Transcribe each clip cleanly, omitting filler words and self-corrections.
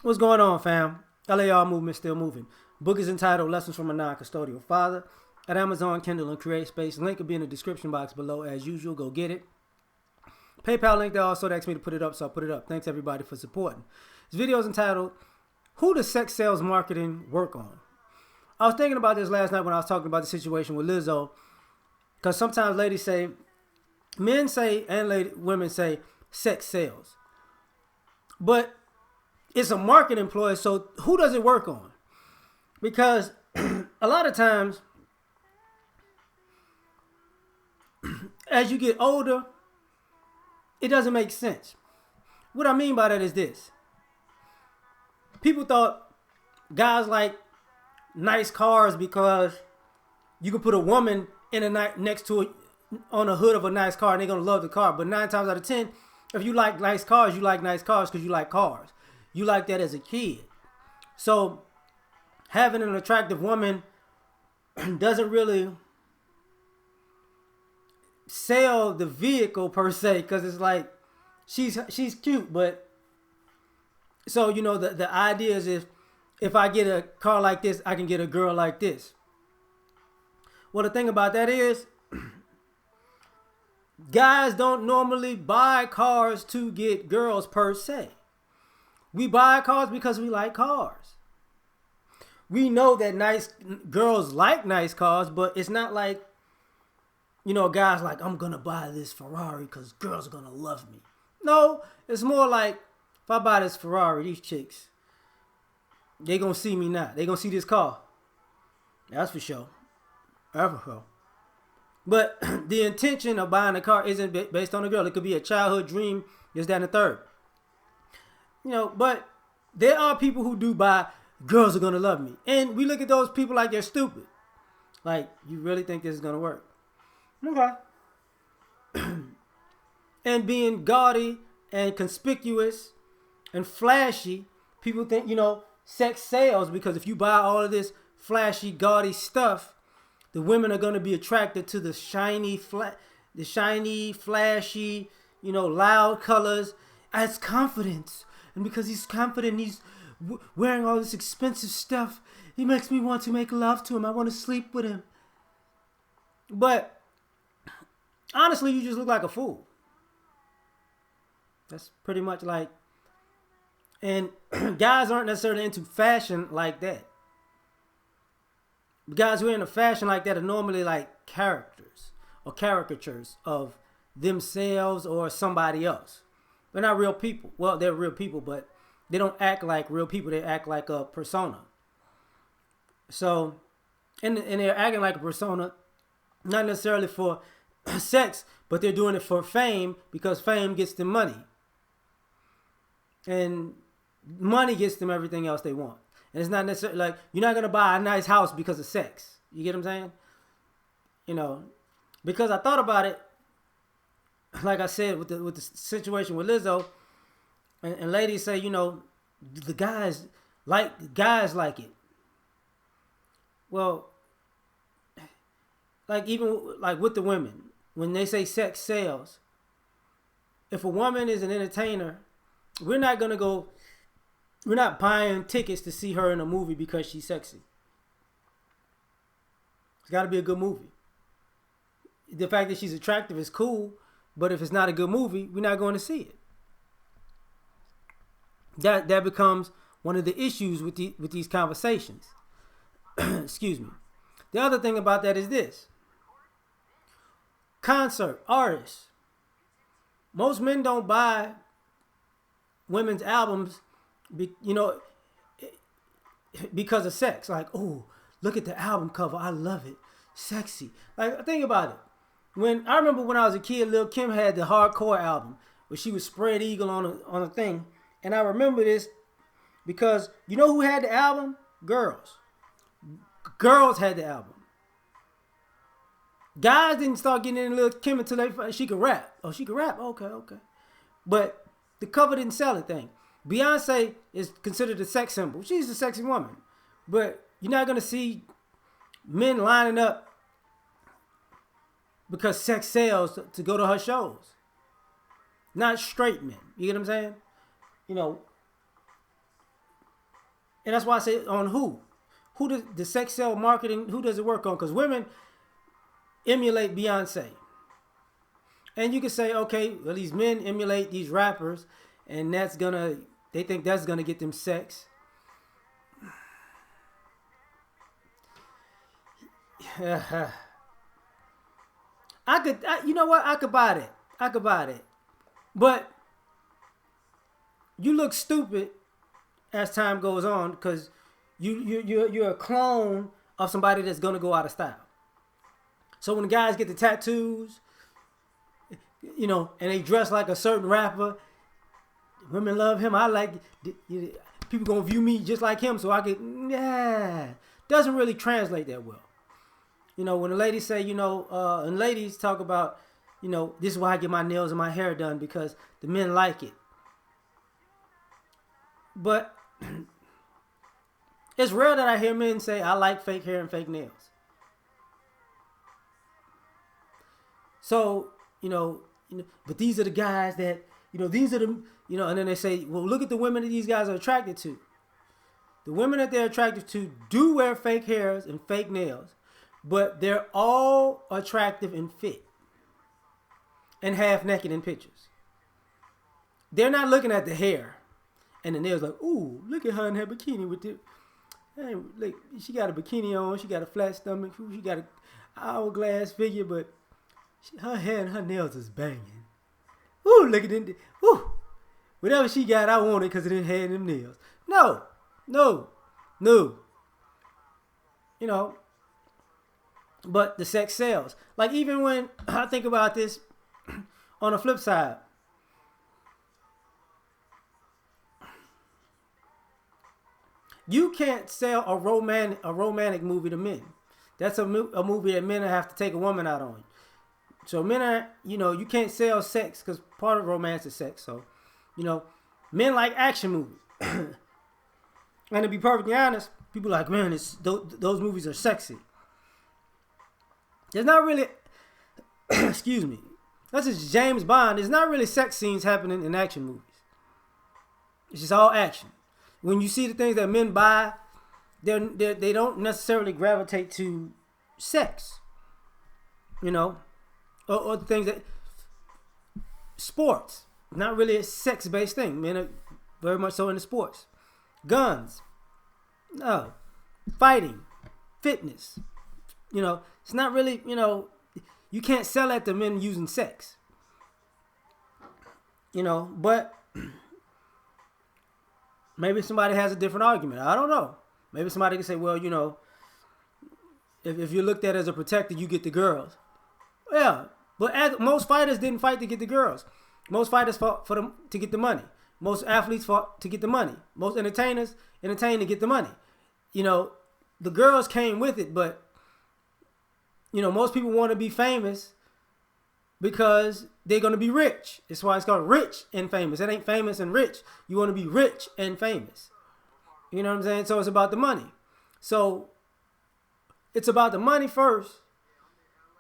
What's going on, fam? L.A.R. movement still moving. Book is entitled Lessons from a Non-Custodial Father at Amazon, Kindle, and Create Space. Link will be in the description box below as usual. Go get it. PayPal link there also asked me to put it up, so I'll put it up. Thanks everybody for supporting. This video is entitled, Who Does Sex Sales Marketing Work On? I was thinking about this last night when I was talking about the situation with Lizzo, because sometimes ladies say, men say and women say sex sales. But it's a marketing employee, so who does it work on? Because a lot of times, as you get older, it doesn't make sense. What I mean by that is this. People thought guys like nice cars because you can put a woman in a next to it on the hood of a nice car and they're going to love the car. But 9 times out of 10, if you like nice cars, you like nice cars because you like cars. You like that as a kid. So having an attractive woman doesn't really sell the vehicle per se, because it's like she's cute, but so you know the idea is if I get a car like this, I can get a girl like this. Well, the thing about that is guys don't normally buy cars to get girls per se. We buy cars because we like cars. We know that nice girls like nice cars, but it's not like, you know, guys like, I'm going to buy this Ferrari because girls are going to love me. No, it's more like, if I buy this Ferrari, these chicks, they going to see me now. They going to see this car. That's for sure. That's for sure. But the intention of buying a car isn't based on a girl. It could be a childhood dream, this, that, and the third. You know, but there are people who do buy, girls are going to love me. And we look at those people like they're stupid. Like, you really think this is going to work? Okay. And being gaudy and conspicuous and flashy, people think, you know, sex sells, because if you buy all of this flashy, gaudy stuff, the women are going to be attracted to the shiny, flashy, you know, loud colors as confidence. And because he's confident, he's wearing all this expensive stuff, he makes me want to make love to him. I want to sleep with him. But honestly, you just look like a fool. That's pretty much like, and guys aren't necessarily into fashion like that. Guys who are into fashion like that are normally like characters or caricatures of themselves or somebody else. They're not real people. Well, they're real people, but they don't act like real people. They act like a persona. So, and they're acting like a persona, not necessarily for sex, but they're doing it for fame, because fame gets them money. And money gets them everything else they want. And it's not necessarily like, you're not going to buy a nice house because of sex. You get what I'm saying? You know, because I thought about it, like I said, with the situation with Lizzo, and ladies say, you know, the guys like it. Well, like even like with the women, when they say sex sells, if a woman is an entertainer, we're not buying tickets to see her in a movie because she's sexy. It's got to be a good movie. The fact that she's attractive is cool, but if it's not a good movie, we're not going to see it. That becomes one of the issues with these conversations. Excuse me. The other thing about that is this. Concert artists. Most men don't buy women's albums, because of sex. Like, oh, look at the album cover. I love it. Sexy. Like, think about it. I remember when I was a kid, Lil' Kim had the Hardcore album where she was spread eagle on a thing. And I remember this because you know who had the album? Girls. Girls had the album. Guys didn't start getting into Lil' Kim until she could rap. Oh, she could rap? Okay. But the cover didn't sell a thing. Beyonce is considered a sex symbol. She's a sexy woman. But you're not going to see men lining up because sex sells to go to her shows. Not straight men. You get what I'm saying? You know, And that's why I say on who does the sex sale marketing, who does it work on? Because women emulate Beyonce. And you can say, okay, well, these men emulate these rappers, and they think that's gonna get them sex. You know what? I could buy that. I could buy that. But you look stupid as time goes on because you're a clone of somebody that's gonna go out of style. So when the guys get the tattoos, and they dress like a certain rapper, women love him. I like people gonna view me just like him, so I could doesn't really translate that well. When the ladies say, and ladies talk about, this is why I get my nails and my hair done because the men like it. But it's rare that I hear men say, I like fake hair and fake nails. So, but these are the guys that, these are the, and then they say, well, look at the women that these guys are attracted to. The women that they're attracted to do wear fake hairs and fake nails, but they're all attractive and fit and half naked in pictures. They're not looking at the hair and the nails like, ooh, look at her in her bikini with it. Hey, look, she got a bikini on, she got a flat stomach, she got an hourglass figure, but her hair and her nails is banging. Ooh, look at it. Ooh, whatever she got, I want it because it didn't have them nails. No. But the sex sells. Like even when I think about this on the flip side, you can't sell a romantic movie to men. That's a movie that men have to take a woman out on. So men are, you can't sell sex because part of romance is sex. So, men like action movies. And to be perfectly honest, people are like, man, those movies are sexy. There's not really, excuse me, that's just James Bond. There's not really sex scenes happening in action movies. It's just all action. When you see the things that men buy, they don't necessarily gravitate to sex. Or the things that, sports, not really a sex-based thing. Men are very much so into sports. Guns, no. Fighting, fitness, it's not really, you can't sell that to men using sex. But maybe somebody has a different argument. I don't know. Maybe somebody can say, well, if you're looked at as a protector, you get the girls. Yeah, but most fighters didn't fight to get the girls. Most fighters fought for them to get the money. Most athletes fought to get the money. Most entertainers entertain to get the money. The girls came with it, but most people want to be famous because they're going to be rich. That's why it's called rich and famous. It ain't famous and rich. You want to be rich and famous. You know what I'm saying? So it's about the money. So it's about the money first,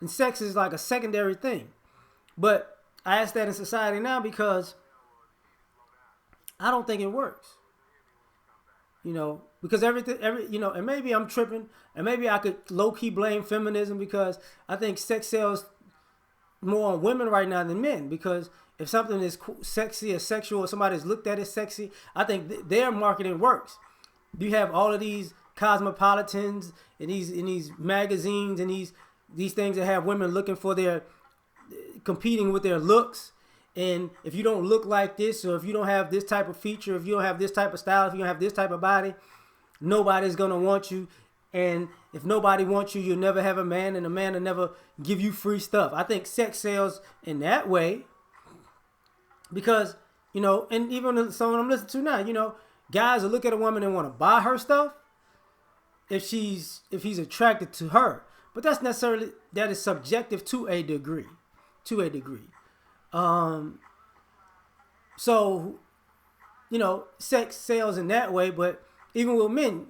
and sex is like a secondary thing. But I ask that in society now because I don't think it works. Because and maybe I'm tripping, and maybe I could low-key blame feminism because I think sex sells more on women right now than men. Because if something is sexy or sexual, or somebody's looked at as sexy, I think their marketing works. You have all of these cosmopolitans and these magazines and these things that have women looking for competing with their looks. And if you don't look like this, or if you don't have this type of feature, if you don't have this type of style, if you don't have this type of body, nobody's going to want you. And if nobody wants you, you'll never have a man, and a man will never give you free stuff. I think sex sells in that way because, and even the song I'm listening to now, guys will look at a woman and want to buy her stuff if he's attracted to her. But that is subjective to a degree. So, sex sells in that way, but even with men,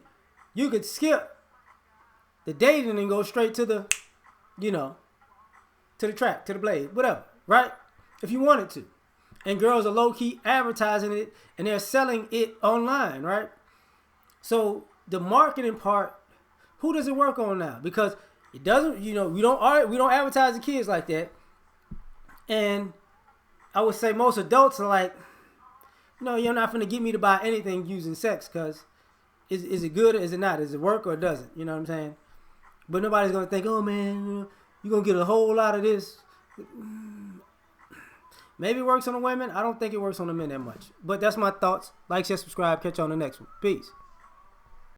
you could skip the dating and go straight to the, to the track, to the blade, whatever, right? If you wanted to. And girls are low-key advertising it, and they're selling it online, right? So the marketing part, who does it work on now? Because it doesn't, we don't advertise to kids like that. And I would say most adults are like, no, you're not going to get me to buy anything using sex, because is it good or is it not? Does it work or it doesn't? You know what I'm saying? But nobody's going to think, oh man, you're going to get a whole lot of this. Maybe it works on the women. I don't think it works on the men that much. But that's my thoughts. Like, share, subscribe. Catch you on the next one. Peace.